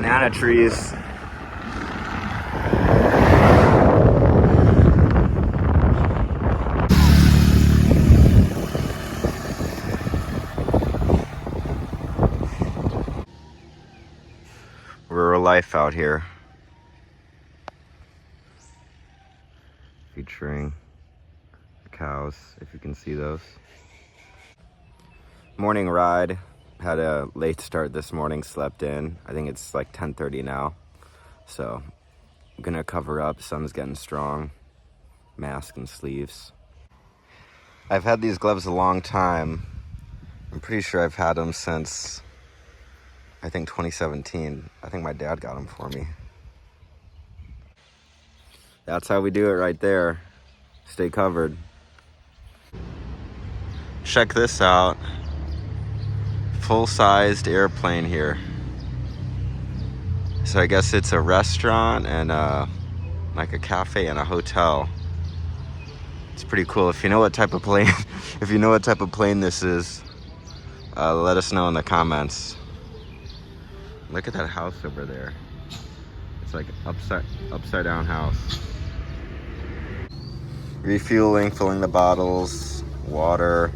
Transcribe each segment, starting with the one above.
banana trees. Rural life out here. Featuring cows, if you can see those. Morning ride. Had a late start this morning, slept in. I think it's like 10:30 now. So I'm gonna cover up, sun's getting strong. Mask and sleeves. I've had these gloves a long time. I'm pretty sure I've had them since, I think 2017. I think my dad got them for me. That's how we do it right there. Stay covered. Check this out. Full-sized airplane here. So I guess it's a restaurant and like a cafe and a hotel. It's pretty cool. If you know what type of plane, if you know what type of plane this is, let us know in the comments. Look at that house over there. It's like upside down house. Refueling, filling the bottles, water.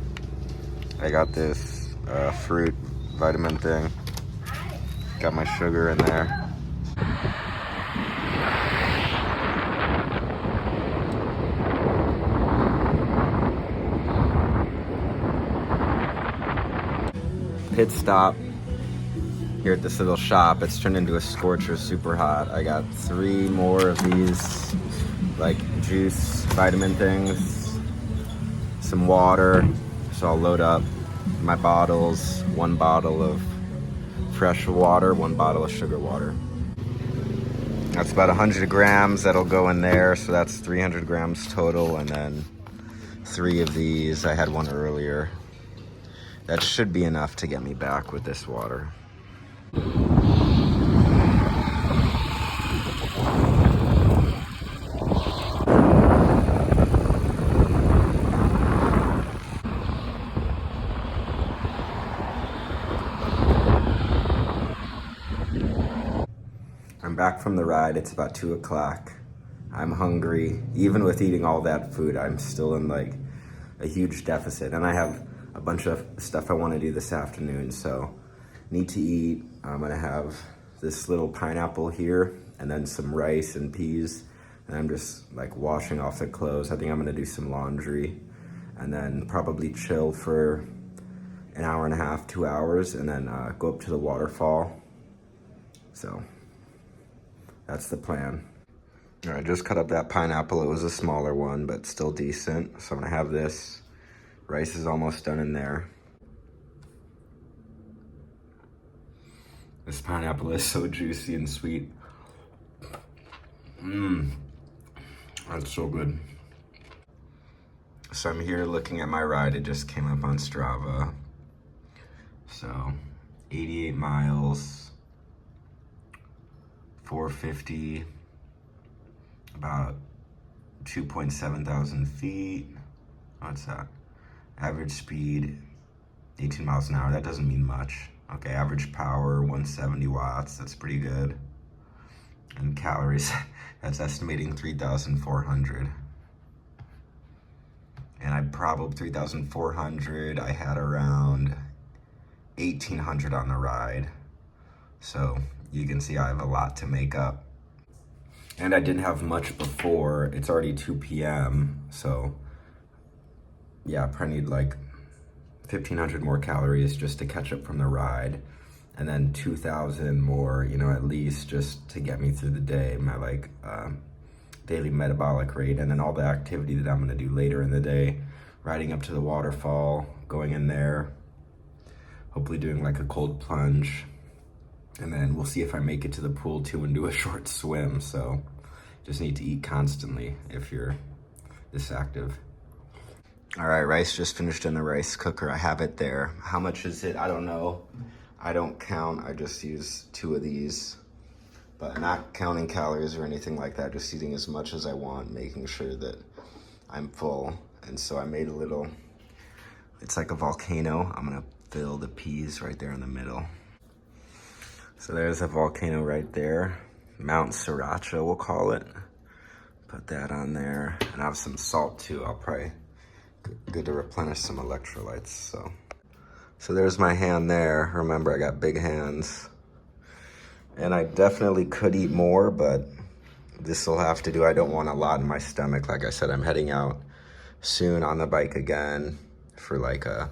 I got this fruit vitamin thing. Got my sugar in there. Pit stop here at this little shop. It's turned into a scorcher, super hot. I got 3 more of these like juice vitamin things, some water, so I'll load up my bottles, 1 bottle of fresh water, 1 bottle of sugar water. That's about 100 grams that'll go in there, so that's 300 grams total, and then 3 of these. I had one earlier. That should be enough to get me back with this water. I'm back from the ride. It's about 2 o'clock. I'm hungry. Even with eating all that food, I'm still in like a huge deficit. And I have a bunch of stuff I want to do this afternoon, so need to eat. I'm gonna have this little pineapple here and then some rice and peas. And I'm just like washing off the clothes. I think I'm gonna do some laundry and then probably chill for an hour and a half, 2 hours, and then go up to the waterfall. So that's the plan. All right, just cut up that pineapple. It was a smaller one, but still decent. So I'm gonna have this. Rice is almost done in there. This pineapple is so juicy and sweet. That's so good. So I'm here looking at my ride. It just came up on Strava. So 88 miles, 450, about 2.7 thousand feet. What's that? Average speed, 18 miles an hour. That doesn't mean much. Okay, average power, 170 watts. That's pretty good. And calories, that's estimating 3,400. And I probably 3,400. I had around 1,800 on the ride. So you can see I have a lot to make up. And I didn't have much before. It's already 2 p.m. So yeah, I probably need like 1,500 more calories just to catch up from the ride. And then 2,000 more, you know, at least just to get me through the day, my like daily metabolic rate. And then all the activity that I'm gonna do later in the day, riding up to the waterfall, going in there, hopefully doing like a cold plunge. And then we'll see if I make it to the pool too and do a short swim. So just need to eat constantly if you're this active. All right, rice just finished in the rice cooker. I have it there. How much is it? I don't know. I don't count. I just use 2 of these, but not counting calories or anything like that. Just eating as much as I want, making sure that I'm full. And so I made a little, it's like a volcano. I'm gonna fill the peas right there in the middle. So there's a volcano right there. Mount Sriracha, we'll call it. Put that on there. And I have some salt too. I'll probably, good to replenish some electrolytes, So there's my hand there. Remember, I got big hands. And I definitely could eat more, but this will have to do. I don't want a lot in my stomach. Like I said, I'm heading out soon on the bike again for like a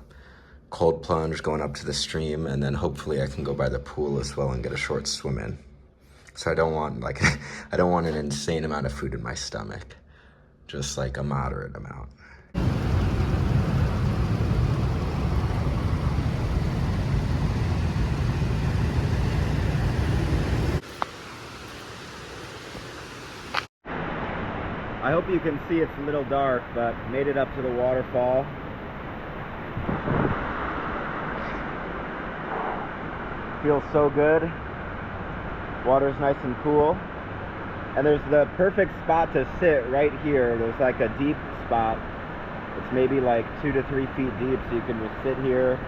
cold plunge, going up to the stream, and then hopefully I can go by the pool as well and get a short swim in. So I don't want like, I don't want an insane amount of food in my stomach, just like a moderate amount. I hope you can see it's a little dark, but made it up to the waterfall. Feels so good. Water's nice and cool. And there's the perfect spot to sit right here. There's like a deep spot. It's maybe like 2 to 3 feet deep, so you can just sit here,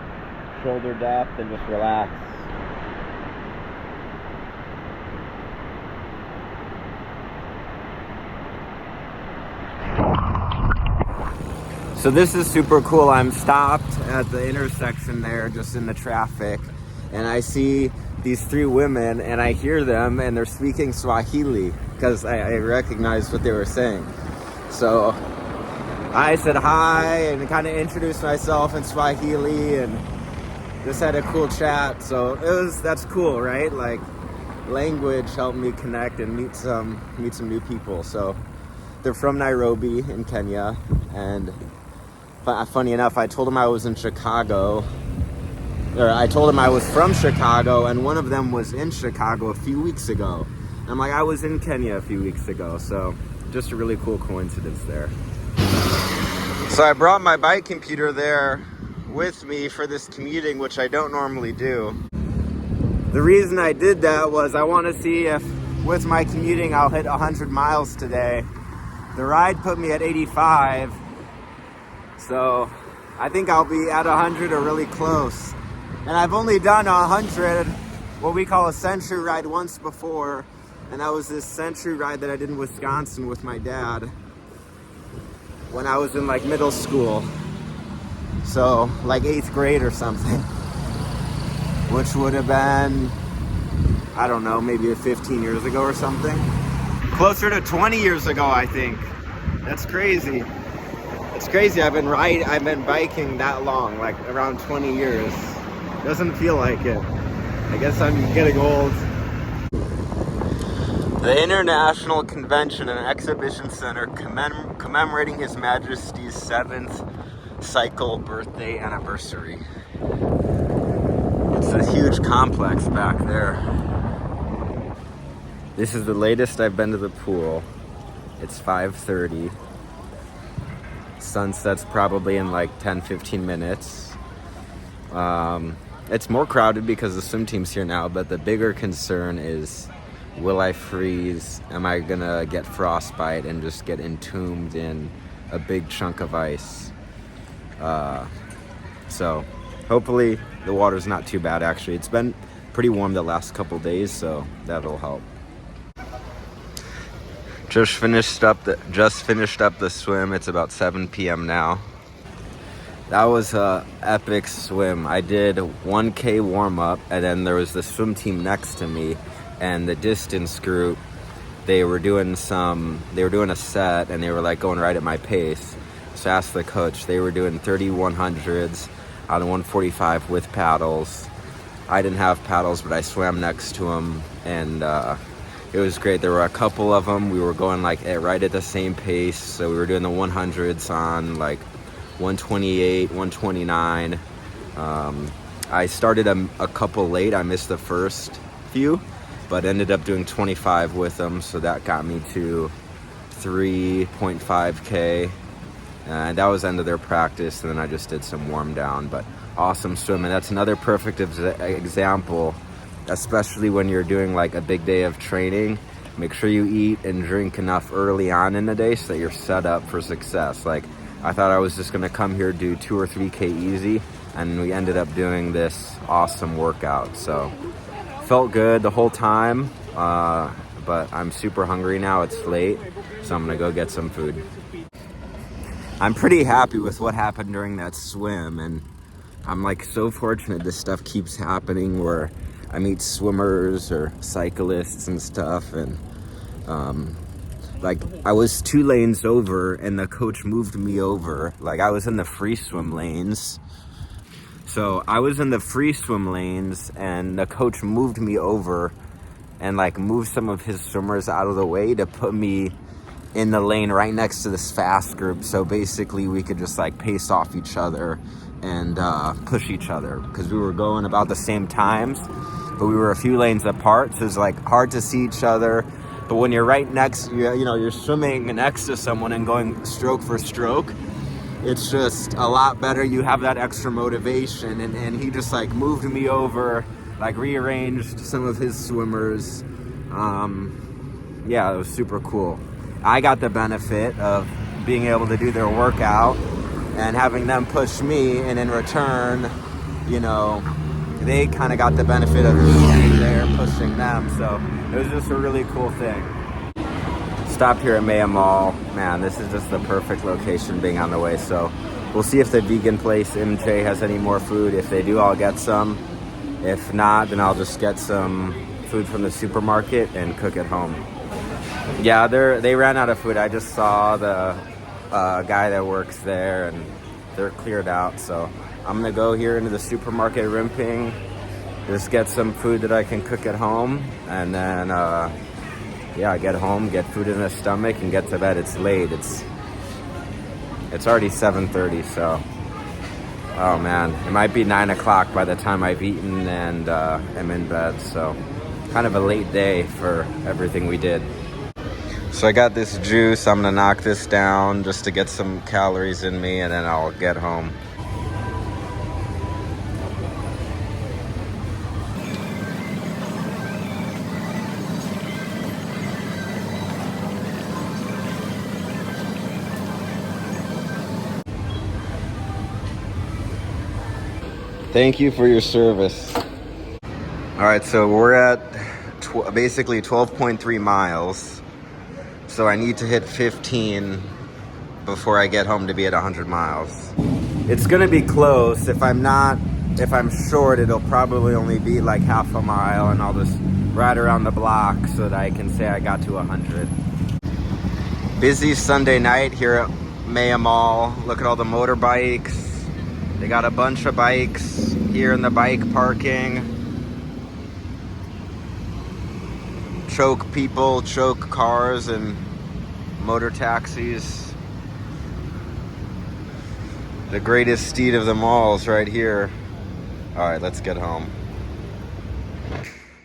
shoulder depth, and just relax. So this is super cool. I'm stopped at the intersection there, just in the traffic, and I see these 3 women, and I hear them, and they're speaking Swahili, because I recognized what they were saying. So I said hi, and kind of introduced myself in Swahili, and just had a cool chat. So that's cool, right? Like, language helped me connect and meet some new people. So they're from Nairobi in Kenya, and funny enough, I told them I was in Chicago, or I told them I was from Chicago, and one of them was in Chicago a few weeks ago. And I'm like, I was in Kenya a few weeks ago, so just a really cool coincidence there. So I brought my bike computer there with me for this commuting, which I don't normally do. The reason I did that was I want to see if with my commuting I'll hit 100 miles today. The ride put me at 85. So I think I'll be at 100 or really close. And I've only done 100, what we call a century ride, once before. And that was this century ride that I did in Wisconsin with my dad when I was in like middle school. So like 8th grade or something, which would have been, I don't know, maybe 15 years ago or something. Closer to 20 years ago, I think. That's crazy. It's crazy. I've been biking that long, like around 20 years. Doesn't feel like it. I guess I'm getting old. The International Convention and Exhibition Center commemorating His Majesty's 7th cycle birthday anniversary. It's a huge complex back there. This is the latest I've been to the pool. It's 5:30. Sunset's probably in like 10-15 minutes. It's more crowded because the swim team's here now, but the bigger concern is, will I freeze? Am I gonna get frostbite and just get entombed in a big chunk of ice? So hopefully the water's not too bad. Actually, it's been pretty warm the last couple days, so that'll help. Just finished up the swim. It's about 7 p.m. now. That was a epic swim. I did 1K warm up, and then there was the swim team next to me, and the distance group, they were doing a set, and they were like going right at my pace. So I asked the coach. They were doing 3100s on a 145 with paddles. I didn't have paddles, but I swam next to them, and it was great. There were a couple of them. We were going like right at the same pace. So we were doing the 100s on like 128, 129. I started a couple late. I missed the first few, but ended up doing 25 with them. So that got me to 3.5K. And that was the end of their practice. And then I just did some warm down, but awesome swimming. That's another perfect example, especially when you're doing like a big day of training. Make sure you eat and drink enough early on in the day so that you're set up for success. Like, I thought I was just gonna come here, do 2 or 3K easy, and we ended up doing this awesome workout. So Felt good the whole time, but I'm super hungry now. It's late, so I'm gonna go get some food. I'm pretty happy with what happened during that swim, and I'm like so fortunate this stuff keeps happening where I meet swimmers or cyclists and stuff, and like I was 2 lanes over and the coach moved me over. Like I was in the free swim lanes. So I was in the free swim lanes and the coach moved me over and like moved some of his swimmers out of the way to put me in the lane right next to this fast group. So basically we could just like pace off each other and push each other because we were going about the same times, but we were a few lanes apart. So it's like hard to see each other. But when you're right next, you're swimming next to someone and going stroke for stroke, it's just a lot better. You have that extra motivation. And he just like moved me over, like rearranged some of his swimmers. Yeah, it was super cool. I got the benefit of being able to do their workout and having them push me. And in return, they kind of got the benefit of being there pushing them. So it was just a really cool thing. Stopped here at Maya Mall. Man, this is just the perfect location being on the way. So we'll see if the vegan place MJ has any more food. If they do, I'll get some. If not, then I'll just get some food from the supermarket and cook at home. Yeah, they ran out of food. I just saw the guy that works there and they're cleared out. So I'm gonna go here into the supermarket Rimping, just get some food that I can cook at home, and then get home, get food in the stomach, and get to bed. It's late. It's already 7:30, so oh man, it might be 9 o'clock by the time I've eaten and am in bed. So kind of a late day for everything we did. So I got this juice. I'm gonna knock this down just to get some calories in me, and then I'll get home. Thank you for your service. All right, so we're at basically 12.3 miles. So I need to hit 15 before I get home to be at 100 miles. It's gonna be close. If I'm short, it'll probably only be like half a mile, and I'll just ride around the block so that I can say I got to 100. Busy Sunday night here at Maya Mall. Look at all the motorbikes. They got a bunch of bikes here in the bike parking. Choke people, choke cars, and motor taxis. The greatest steed of them all is right here. All right, let's get home.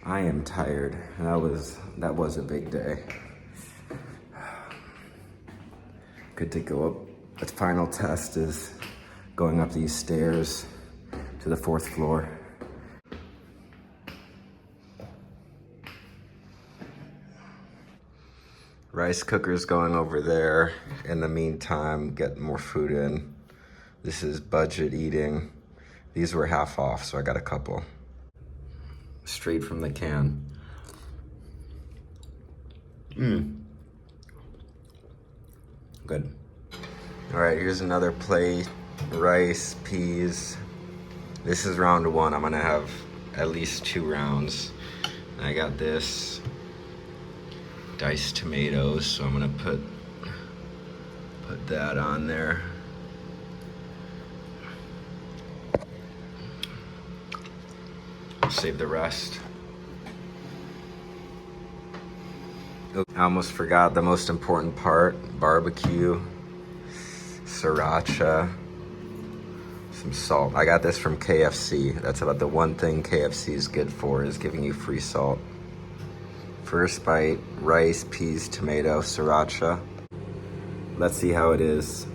I am tired. That was a big day. Good to go up. The final test is going up these stairs to the 4th floor. Rice cooker's going over there. In the meantime, get more food in. This is budget eating. These were half off, so I got a couple. Straight from the can. Good. All right, here's another plate. Rice, peas. This is round 1. I'm gonna have at least 2 rounds. And I got this. Diced tomatoes, so I'm gonna put that on there. I'll save the rest. I almost forgot the most important part: barbecue, sriracha, some salt. I got this from KFC. That's about the one thing KFC is good for, is giving you free salt. First bite, rice, peas, tomato, sriracha. Let's see how it is.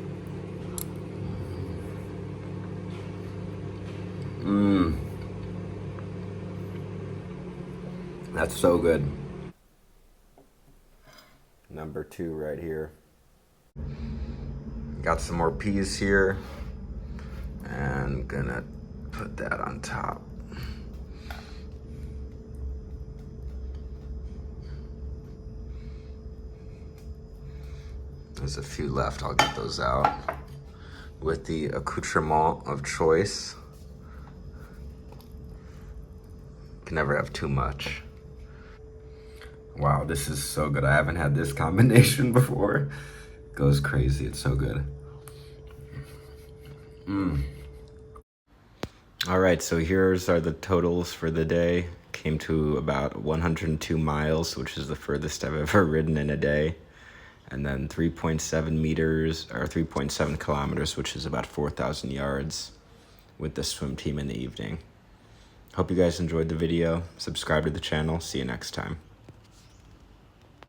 That's so good. Number 2 right here. Got some more peas here. And gonna put that on top. There's a few left, I'll get those out. With the accoutrement of choice. Can never have too much. Wow, this is so good. I haven't had this combination before. Goes crazy, it's so good. All right, so here's are the totals for the day. Came to about 102 miles, which is the furthest I've ever ridden in a day. And then 3.7 meters, or 3.7 kilometers, which is about 4,000 yards with the swim team in the evening. Hope you guys enjoyed the video. Subscribe to the channel. See you next time.